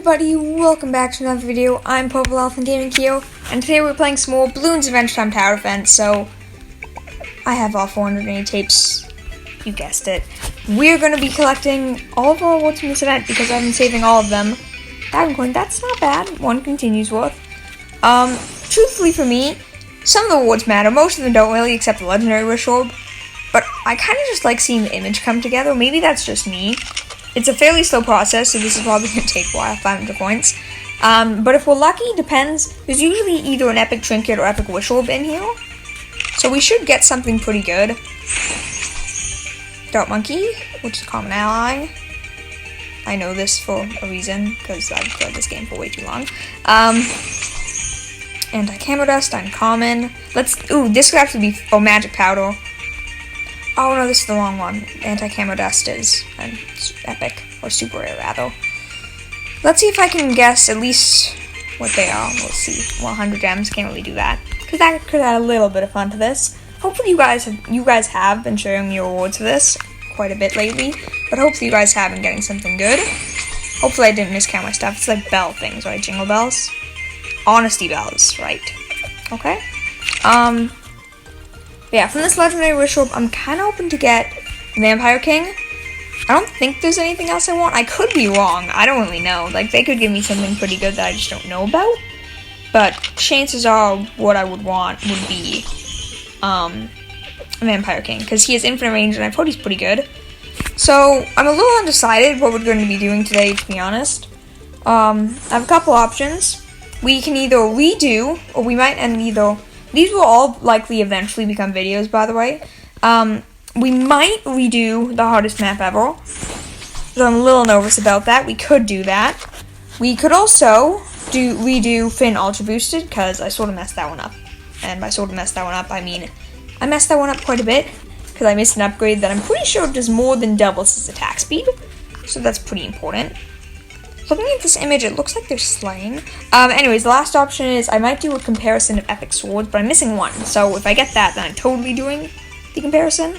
everybody, welcome back to another video. I'm Purple Elephant Gaming Kyo, and today we're playing some more Bloons Adventure Time Tower Defense. So, I have all 480 tapes, you guessed it. We're going to be collecting all of our awards from this event because I've been saving all of them. That's not bad, one continues worth. Truthfully for me, some of the awards matter, most of them don't really, except the Legendary Wish Orb. But I kind of just like seeing the image come together, maybe that's just me. It's a fairly slow process, so this is probably going to take a while, 500 points. But if we're lucky, depends. There's usually either an epic trinket or epic wish orb in here. So we should get something pretty good. Dart Monkey, which is a common ally. I know this for a reason, because I've played this game for way too long. Anti-Camo Dust, uncommon. This could actually be, Magic Powder. Oh no, this is the wrong one. Anti-Camo Dust is epic, or super rare rather. Let's see if I can guess at least what they are. Let's see. 100 gems, can't really do that, because that could add a little bit of fun to this. Hopefully you guys have been sharing me your awards for this quite a bit lately, but hopefully you guys have been getting something good. Hopefully I didn't miscount my stuff. It's like bell things, right? Jingle bells? Honesty bells, right. Okay. Yeah, from this Legendary Wish Orb, I'm kind of hoping to get Vampire King. I don't think there's anything else I want. I could be wrong. I don't really know. Like, they could give me something pretty good that I just don't know about. But chances are what I would want would be Vampire King, because he has infinite range, and I've heard he's pretty good. So, I'm a little undecided what we're going to be doing today, to be honest. I have a couple options. We can either redo, or we might end either... These will all likely eventually become videos, by the way. We might redo the hardest map ever. So I'm a little nervous about that. We could do that. We could also redo Finn Ultra Boosted, because I sort of messed that one up. And by sort of messed that one up, I mean I messed that one up quite a bit, because I missed an upgrade that I'm pretty sure does more than doubles his attack speed. So that's pretty important. Looking at this image, it looks like they're slaying. Anyways, the last option is I might do a comparison of epic swords, but I'm missing one. So if I get that, then I'm totally doing the comparison.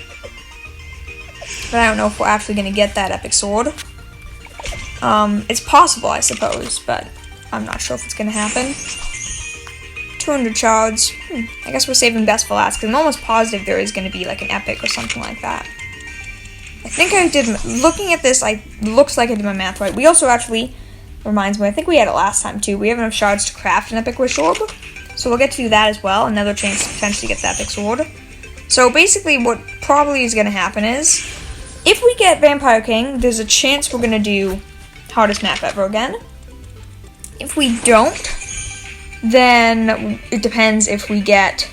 But I don't know if we're actually going to get that epic sword. It's possible, I suppose, but I'm not sure if it's going to happen. 200 shards. I guess we're saving best for last, because I'm almost positive there is going to be like an epic or something like that. I think I did, looking at this, looks like I did my math right. We also actually, reminds me, I think we had it last time too. We have enough shards to craft an epic wish orb. So we'll get to do that as well. Another chance to potentially get the epic sword. So basically what probably is going to happen is, if we get Vampire King, there's a chance we're going to do hardest map ever again. If we don't, then it depends if we get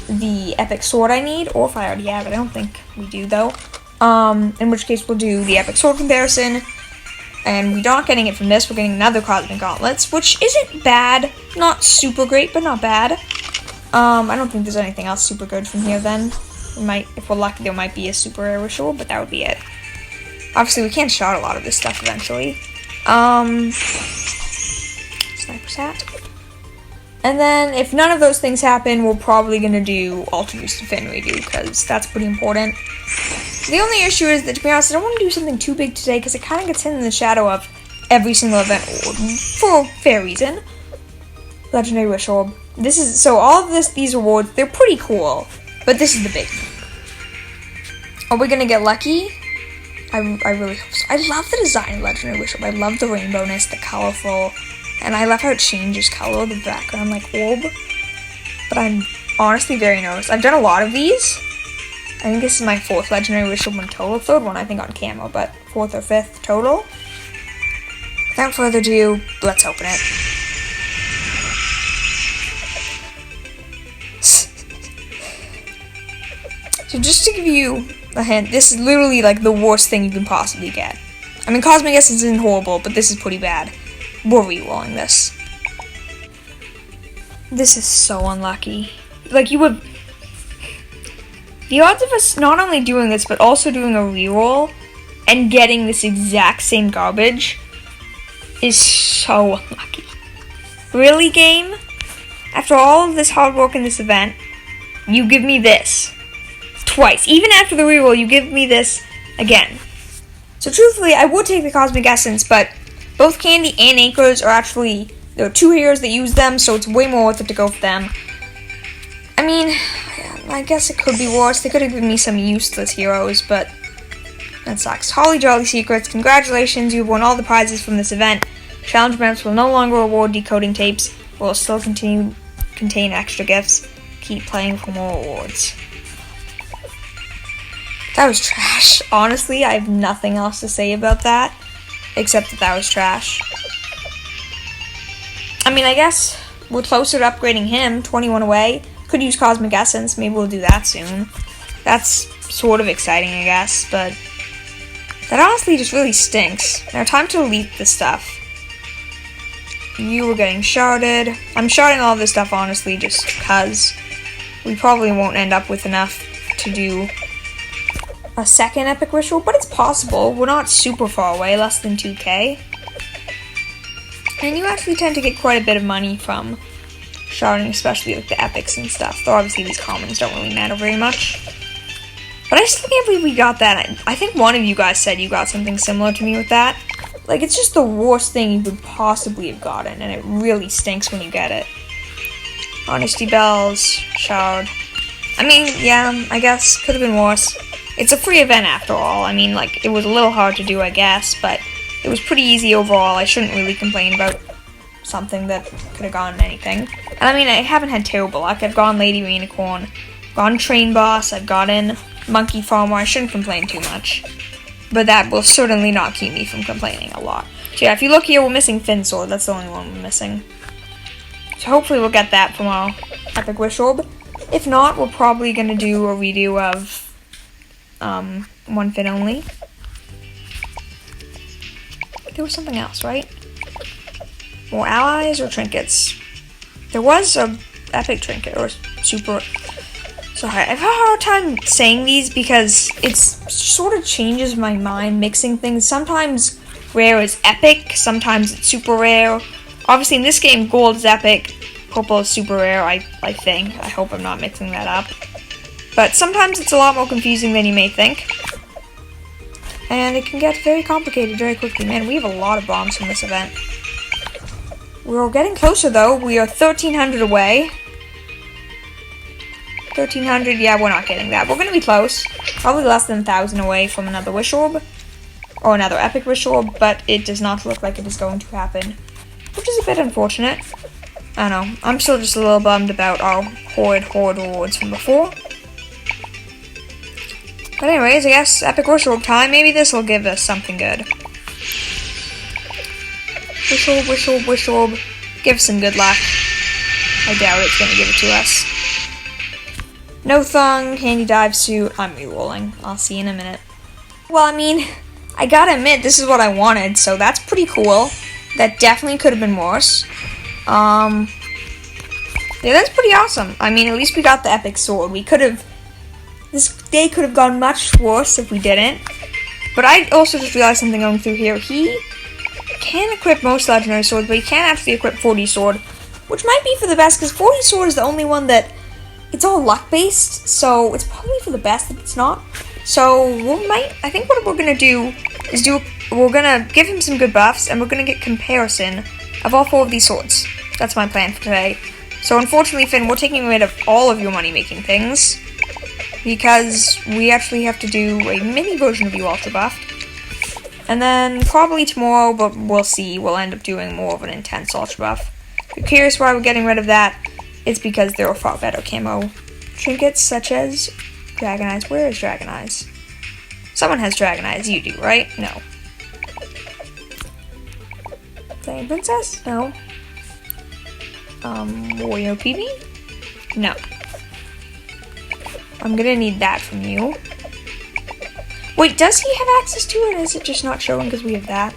the epic sword I need, or if I already have it. I don't think we do though. In which case we'll do the epic sword comparison, and we're not getting it from this, we're getting another Cosmic Gauntlets, which isn't bad, not super great, but not bad. I don't think there's anything else super good from here then. We might, if we're lucky, there might be a super rare wish orb, but that would be it. Obviously, we can't shard a lot of this stuff eventually. Sniper's Hat. And then, if none of those things happen, we're probably going to do Ultra Boosted Finn redo, because that's pretty important. The only issue is that, to be honest, I don't want to do something too big today, because it kind of gets in the shadow of every single event, for fair reason. Legendary Wish Orb. So all of these rewards, they're pretty cool, but this is the big one. Are we going to get lucky? I really hope so. I love the design of Legendary Wish Orb. I love the rainbowness, the colorful, and I love how it changes color, the background, like orb. But I'm honestly very nervous. I've done a lot of these. I think this is my 4th Legendary Wish Orb in total. 3rd one, I think, on camo, but 4th or 5th total. Without further ado, let's open it. So just to give you a hint, this is literally like the worst thing you can possibly get. I mean, Cosmic Essence isn't horrible, but this is pretty bad. We're re-rolling this. This is so unlucky. Like, you would... The odds of us not only doing this, but also doing a reroll and getting this exact same garbage is so unlucky. Really, game? After all of this hard work in this event, you give me this. Twice. Even after the reroll, you give me this again. So truthfully, I would take the Cosmic Essence, but Both Candy and Anchors are actually, there are two heroes that use them, so it's way more worth it to go for them. I mean, I guess it could be worse. They could have given me some useless heroes, but that sucks. Holly Jolly Secrets, congratulations, you've won all the prizes from this event. Challenge maps will no longer award decoding tapes, but will still contain extra gifts. Keep playing for more awards. That was trash. Honestly, I have nothing else to say about that, except that was trash. I mean, I guess we're closer to upgrading him, 21 away. Could use Cosmic Essence, maybe we'll do that soon. That's sort of exciting, I guess, but that honestly just really stinks. Now, time to delete this stuff. You were getting sharded. I'm sharding all this stuff, honestly, just because we probably won't end up with enough to do a second epic ritual, but it's possible. We're not super far away, less than 2k. And you actually tend to get quite a bit of money from sharding, especially like the epics and stuff. Though obviously these commons don't really matter very much. But I still can't believe we got that. I think one of you guys said you got something similar to me with that. Like, it's just the worst thing you could possibly have gotten, and it really stinks when you get it. Honesty Bells, Shard. I mean, yeah, I guess, could have been worse. It's a free event after all. I mean, like, it was a little hard to do, I guess, but it was pretty easy overall. I shouldn't really complain about something that could have gotten anything. And I mean, I haven't had terrible luck. I've gotten Lady Rainicorn, gotten Train Boss, I've gotten Monkey Farmer. I shouldn't complain too much. But that will certainly not keep me from complaining a lot. So yeah, if you look here, we're missing Fin Sword. That's the only one we're missing. So hopefully we'll get that from our Epic Wish Orb. If not, we're probably going to do a redo of One Fin Only. There was something else, right? More allies or trinkets? There was a epic trinket or super... Sorry, I've had a hard time saying these because it sort of changes my mind mixing things. Sometimes rare is epic, sometimes it's super rare. Obviously in this game, gold is epic, purple is super rare, I think. I hope I'm not mixing that up. But sometimes it's a lot more confusing than you may think. And it can get very complicated very quickly. Man, we have a lot of bombs from this event. We're getting closer though. We are 1,300 away. 1,300, yeah, we're not getting that. We're going to be close. Probably less than 1,000 away from another Wish Orb. Or another Epic Wish Orb, but it does not look like it is going to happen. Which is a bit unfortunate. I don't know. I'm still just a little bummed about our Horde rewards from before. But anyways, I guess Epic Wish Orb time. Maybe this will give us something good. Wish Orb, Wish Orb, Wish Orb. Give us some good luck. I doubt it's going to give it to us. No Thung, Candy Dive Suit. I'm rerolling. I'll see you in a minute. Well, I mean, I gotta admit, this is what I wanted, so that's pretty cool. That definitely could have been worse. Yeah, that's pretty awesome. I mean, at least we got the Epic Sword. We could have... This day could have gone much worse if we didn't. But I also just realized something going through here. He can equip most Legendary Swords, but he can't actually equip 40 Sword. Which might be for the best, because 40 Sword is the only one that... It's all luck-based, so it's probably for the best if it's not. So, I think what we're going to do is we're going to give him some good buffs, and we're going to get comparison of all 4 of these swords. That's my plan for today. So, unfortunately, Finn, we're taking rid of all of your money-making things, because we actually have to do a mini version of you ultra buffed. And then, probably tomorrow, but we'll see, we'll end up doing more of an intense ultra buff. If you're curious why we're getting rid of that, it's because there are far better camo trinkets, such as Dragon Eyes. Where is Dragon Eyes? Someone has Dragon Eyes. You do, right? No. Flame Princess? No. Warrior PB? No. I'm gonna need that from you. Wait, does he have access to it? Is it just not showing because we have that?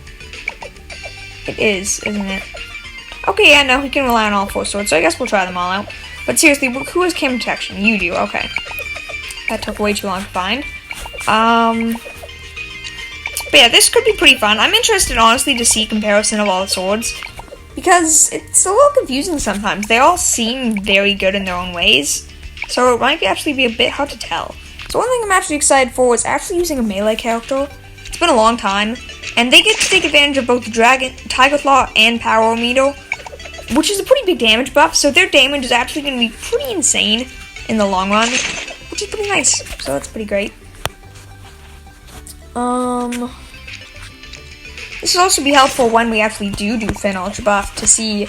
It is, isn't it? Okay, yeah, no, he can rely on all 4 swords, so I guess we'll try them all out. But seriously, who has camo protection? You do, okay. That took way too long to find. But yeah, this could be pretty fun. I'm interested, honestly, to see comparison of all the swords. Because it's a little confusing sometimes. They all seem very good in their own ways. So it might actually be a bit hard to tell. So one thing I'm actually excited for is actually using a melee character. It's been a long time, and they get to take advantage of both the Dragon, Tiger Claw, and Power Meter, which is a pretty big damage buff, so their damage is actually going to be pretty insane in the long run, which is pretty nice, so that's pretty great. This will also be helpful when we actually do Finn Ultra Buff to see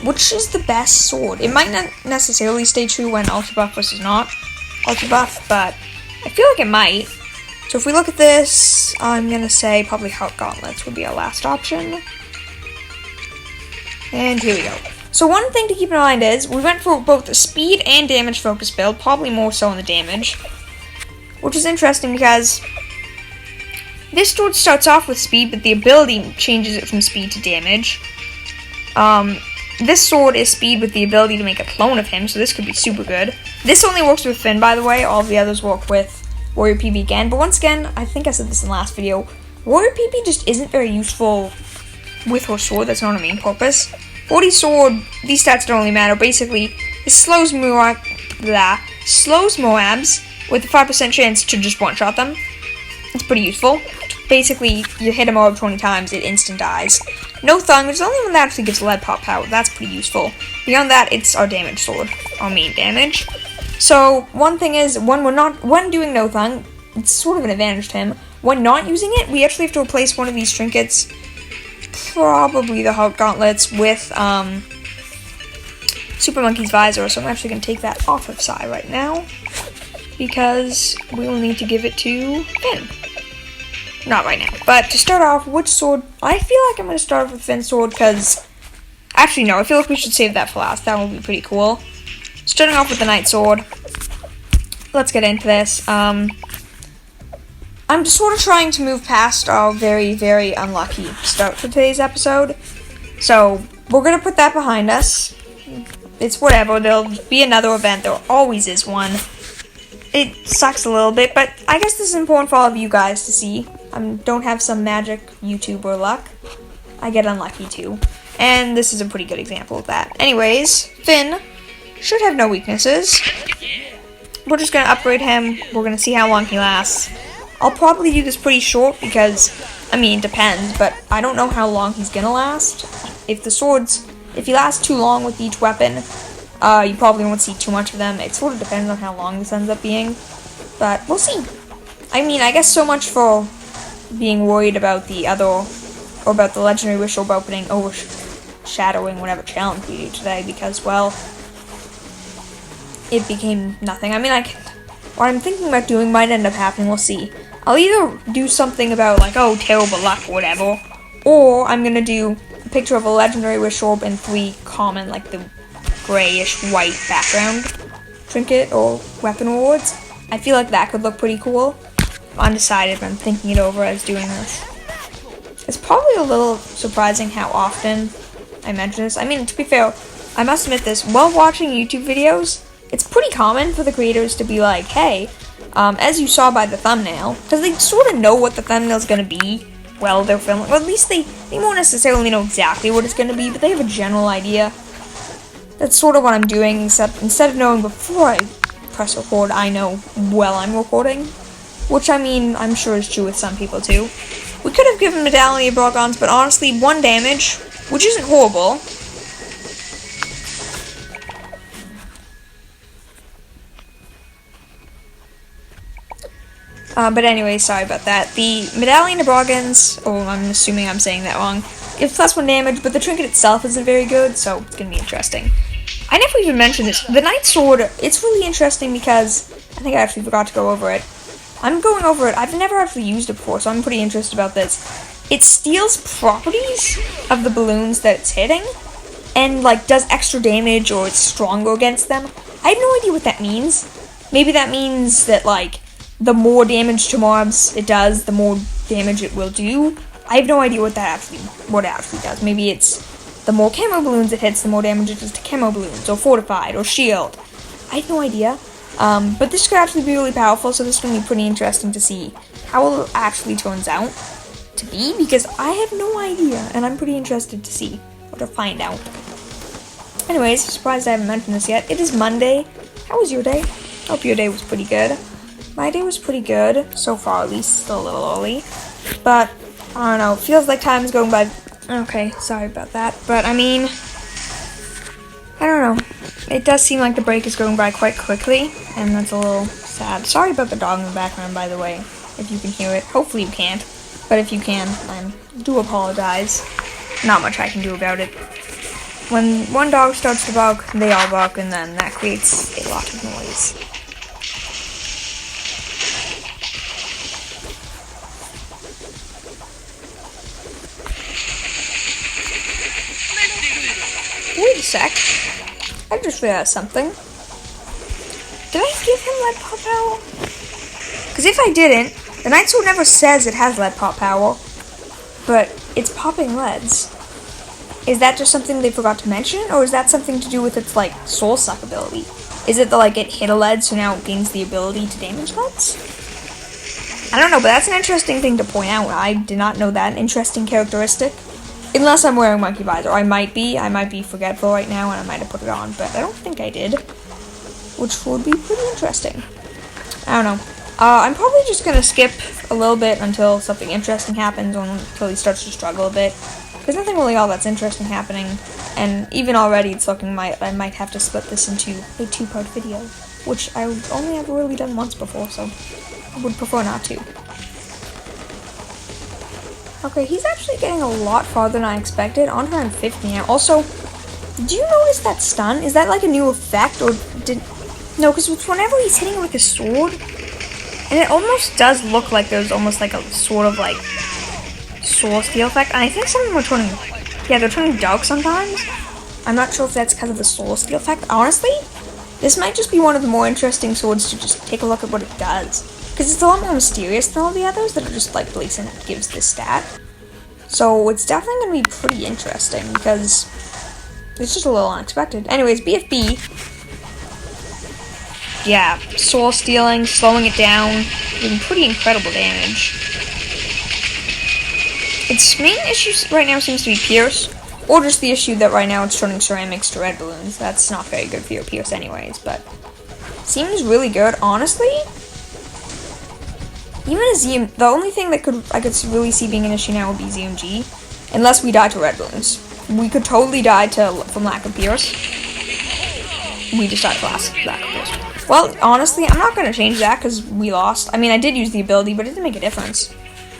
which is the best sword. It might not necessarily stay true when Ultra Buff versus not Ultra Buff, but I feel like it might. So if we look at this, I'm going to say probably Heart Gauntlets would be our last option. And here we go. So one thing to keep in mind is, we went for both the speed and damage focus build, probably more so on the damage. Which is interesting because this sword starts off with speed, but the ability changes it from speed to damage. This sword is speed with the ability to make a clone of him, so this could be super good. This only works with Finn, by the way. All the others work with Warrior PB again. But once again, I think I said this in the last video, Warrior PB just isn't very useful with her sword. That's not her main purpose. 40 sword, these stats don't really matter. Basically, it slows Moabs with a 5% chance to just one-shot them. It's pretty useful. Basically, you hit a mob 20 times, it instant dies. No Thung, which is the only one that actually gives lead pop power. That's pretty useful. Beyond that, it's our damage sword, our main damage. So, one thing is, when doing No Thung, it's sort of an advantage to him. When not using it, we actually have to replace one of these trinkets, probably the Heart Gauntlets, with Super Monkey's Visor. So I'm actually going to take that off of Sai right now, because we will need to give it to Finn. Not right now, but to start off, which sword? I feel like I'm going to start off with Finn's sword, because, actually no, I feel like we should save that for last. That will be pretty cool. Starting off with the Knight Sword. Let's get into this. I'm just sort of trying to move past our very, very unlucky start for today's episode. So, we're going to put that behind us. It's whatever, there'll be another event, there always is one. It sucks a little bit, but I guess this is important for all of you guys to see. I don't have some magic YouTuber luck. I get unlucky too. And this is a pretty good example of that. Anyways, Finn should have no weaknesses. We're just going to upgrade him. We're going to see how long he lasts. I'll probably do this pretty short because, I mean, it depends, but I don't know how long he's going to last. If he lasts too long with each weapon, you probably won't see too much of them. It sort of depends on how long this ends up being, but we'll see. I mean, I guess so much for being worried about the other, or about the Legendary Wish Orb opening overshadowing whatever challenge we do today, because, well, it became nothing. I mean, what I'm thinking about doing might end up happening, we'll see. I'll either do something about, like, oh, terrible luck, or whatever, or I'm gonna do a picture of a Legendary Wish Orb and 3 common, like, the grayish white background trinket or weapon rewards. I feel like that could look pretty cool. I'm undecided, but I'm thinking it over as doing this. It's probably a little surprising how often I mention this. I mean, to be fair, I must admit this, while watching YouTube videos, it's pretty common for the creators to be like, hey, as you saw by the thumbnail, because they sort of know what the thumbnail's going to be while they're filming, or at least they won't necessarily know exactly what it's going to be, but they have a general idea. That's sort of what I'm doing, except instead of knowing before I press record, I know while I'm recording. Which, I mean, I'm sure is true with some people too. We could have given Medallion of Brogons, but honestly, 1 damage, which isn't horrible. But anyway, sorry about that. The Medallion of Brogons, oh, I'm assuming I'm saying that wrong, gives +1 damage, but the trinket itself isn't very good, so it's going to be interesting. I never even mentioned this. The Knight Sword, it's really interesting because I think I actually forgot to go over it. I'm going over it. I've never actually used it before, so I'm pretty interested about this. It steals properties of the balloons that it's hitting, and, like, does extra damage or it's stronger against them. I have no idea what that means. Maybe that means that, like, the more damage to mobs it does, the more damage it will do. I have no idea what it actually does. Maybe it's the more camo balloons it hits, the more damage it does to camo balloons, or fortified, or shield. I have no idea. But this could actually be really powerful, so this is going to be pretty interesting to see how it actually turns out to be, because I have no idea, and I'm pretty interested to see, or to find out. Anyways, surprised I haven't mentioned this yet. It is Monday. How was your day? Hope your day was pretty good. My day was pretty good, so far at least, still a little early. But, I don't know, it feels like time is going by. Okay, sorry about that. But, I mean, I don't know. It does seem like the break is going by quite quickly, and that's a little sad. Sorry about the dog in the background, by the way, if you can hear it. Hopefully you can't, but if you can, I do apologize. Not much I can do about it. When one dog starts to bark, they all bark, and then that creates a lot of noise. Wait a sec. I just realized something. Did I give him lead pop power? Because if I didn't, the Night Sword never says it has lead pop power, but it's popping leads. Is that just something they forgot to mention, or is that something to do with its, like, soul suck ability? Is it that, like, it hit a lead, so now it gains the ability to damage leads? I don't know, but that's an interesting thing to point out. I did not know that. An interesting characteristic. Unless I'm wearing monkey visor. I might be forgetful right now, and I might have put it on, but I don't think I did. Which would be pretty interesting. I don't know. I'm probably just gonna skip a little bit until something interesting happens, or until he starts to struggle a bit. There's nothing really all that's interesting happening, and even already it's looking I might have to split this into a 2-part video, which I've only ever really done once before, so I would prefer not to. Okay, he's actually getting a lot farther than I expected, on around 50 now. Also, did you notice that stun? Is that like a new effect, or did... No, because whenever he's hitting it with his sword, and it almost does look like there's almost like a sort of like soul steel effect. And I think some of them are turning, yeah, they're turning dark sometimes. I'm not sure if that's because of the soul steel effect. Honestly, this might just be one of the more interesting swords to just take a look at what it does. Because it's a lot more mysterious than all the others that are just like blatant and gives this stat. So it's definitely going to be pretty interesting because it's just a little unexpected. Anyways, BFB. Yeah, soul stealing, slowing it doing pretty incredible damage. Its main issue right now seems to be Pierce, or just the issue that right now it's turning ceramics to red balloons. That's not very good for your Pierce anyways, but seems really good, honestly. Even a ZM, the only thing that I could really see being an issue now would be ZMG, unless we die to red balloons. We could totally die from lack of Pierce. We just died from lack of Pierce. Well, honestly, I'm not going to change that because we lost. I mean, I did use the ability, but it didn't make a difference.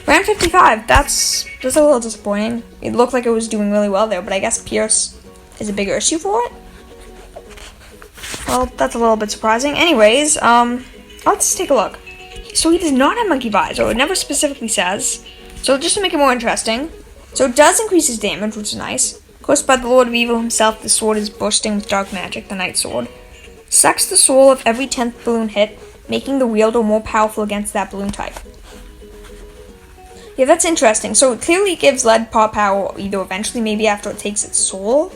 Round 55, that's a little disappointing. It looked like it was doing really well there, but I guess Pierce is a bigger issue for it. Well, that's a little bit surprising. Anyways, let's take a look. So he does not have monkey visor, it never specifically says. So just to make it more interesting, so it does increase his damage, which is nice. Of course, by the Lord of Evil himself, the sword is bursting with dark magic, the Night Sword. Sucks the soul of every 10th balloon hit, making the wielder more powerful against that balloon type. Yeah, that's interesting. So it clearly gives lead pop power either eventually, maybe after it takes its soul.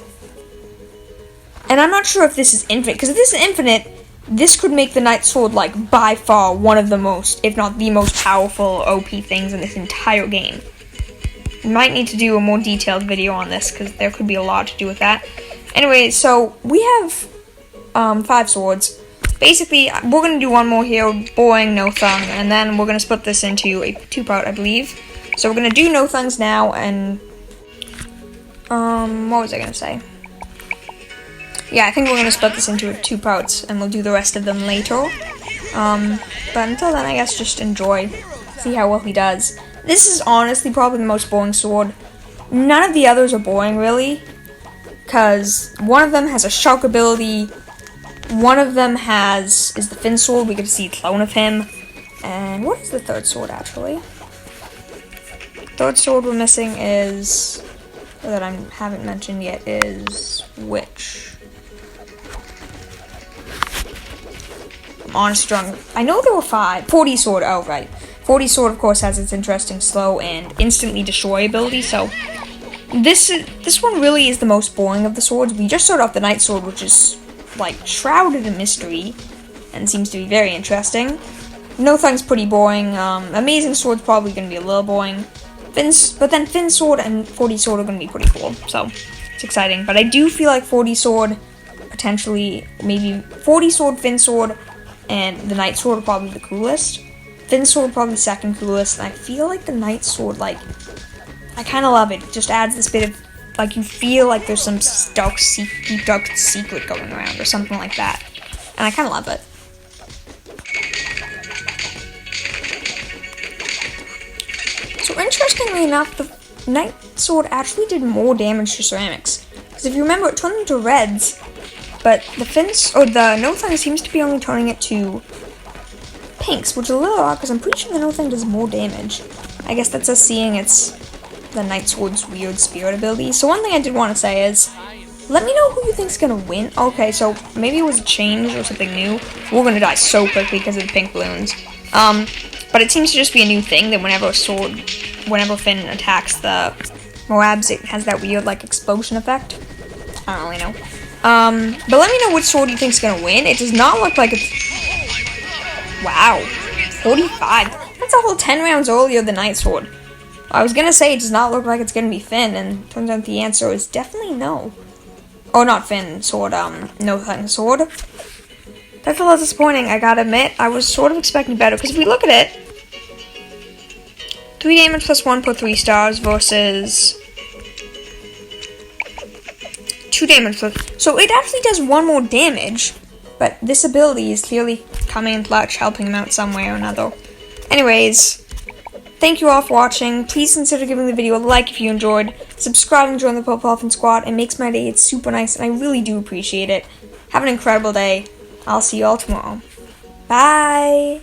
And I'm not sure if this is infinite, because if this is infinite, this could make the Night Sword, like, by far one of the most, if not the most powerful OP things in this entire game. We might need to do a more detailed video on this, because there could be a lot to do with that. Anyway, so we have 5 swords. Basically, we're going to do one more here, boring no thung, and then we're going to split this into a 2-part, I believe. So we're going to do no thungs now, and what was I going to say? Yeah, I think we're going to split this into 2 parts, and we'll do the rest of them later. But until then, I guess just enjoy, see how well he does. This is honestly probably the most boring sword. None of the others are boring, really, because one of them has a shark ability, one of them is the Fin Sword, we get to see a clone of him, and what is the third sword, actually? Third sword we're missing is, or that I haven't mentioned yet, is which? I'm honestly drunk. I know there were 5. 40 sword, oh right. 40 sword, of course, has its interesting slow and instantly destroy ability, so this one really is the most boring of the swords. We just started off the Night Sword, which is, like, shrouded in mystery, and seems to be very interesting. No Thung's pretty boring. Amazing Sword's probably going to be a little boring. But then Fin Sword and 40 Sword are going to be pretty cool, so it's exciting. But I do feel like 40 Sword, potentially, maybe 40 Sword, Fin Sword, and the Night Sword are probably the coolest. Finn's sword probably second coolest, and I feel like the Knight's sword, like, I kind of love it. It just adds this bit of, like, you feel like there's some deep dark secret going around or something like that. And I kind of love it. So interestingly enough, the Knight sword actually did more damage to ceramics. Because if you remember, it turned into reds, but the no thing seems to be only turning it to pinks, which is a little odd because I'm pretty sure the no thing does more damage. I guess that's us seeing the Knight sword's weird spirit ability. So one thing I did want to say is, let me know who you think's gonna win. Okay, so maybe it was a change or something new. We're gonna die so quickly because of the pink balloons. But it seems to just be a new thing that whenever Finn attacks the Moabs, it has that weird, like, explosion effect. I don't really know. But let me know which sword you think's gonna win. It does not look like it's... Wow. 45. That's a whole 10 rounds earlier than Knight sword. I was gonna say it does not look like it's gonna be Finn, and turns out the answer is definitely no. Oh, not Finn sword, no thing sword. That's a little disappointing, I gotta admit. I was sort of expecting better, because if we look at it, 3 damage plus 1 per 3 stars versus 2 damage plus... So it actually does 1 more damage, but this ability is clearly coming in clutch, helping him out some way or another. Anyways, thank you all for watching. Please consider giving the video a like if you enjoyed, subscribing, join the Purple Elephant Squad. It makes my day, it's super nice, and I really do appreciate it. Have an incredible day. I'll see you all tomorrow. Bye!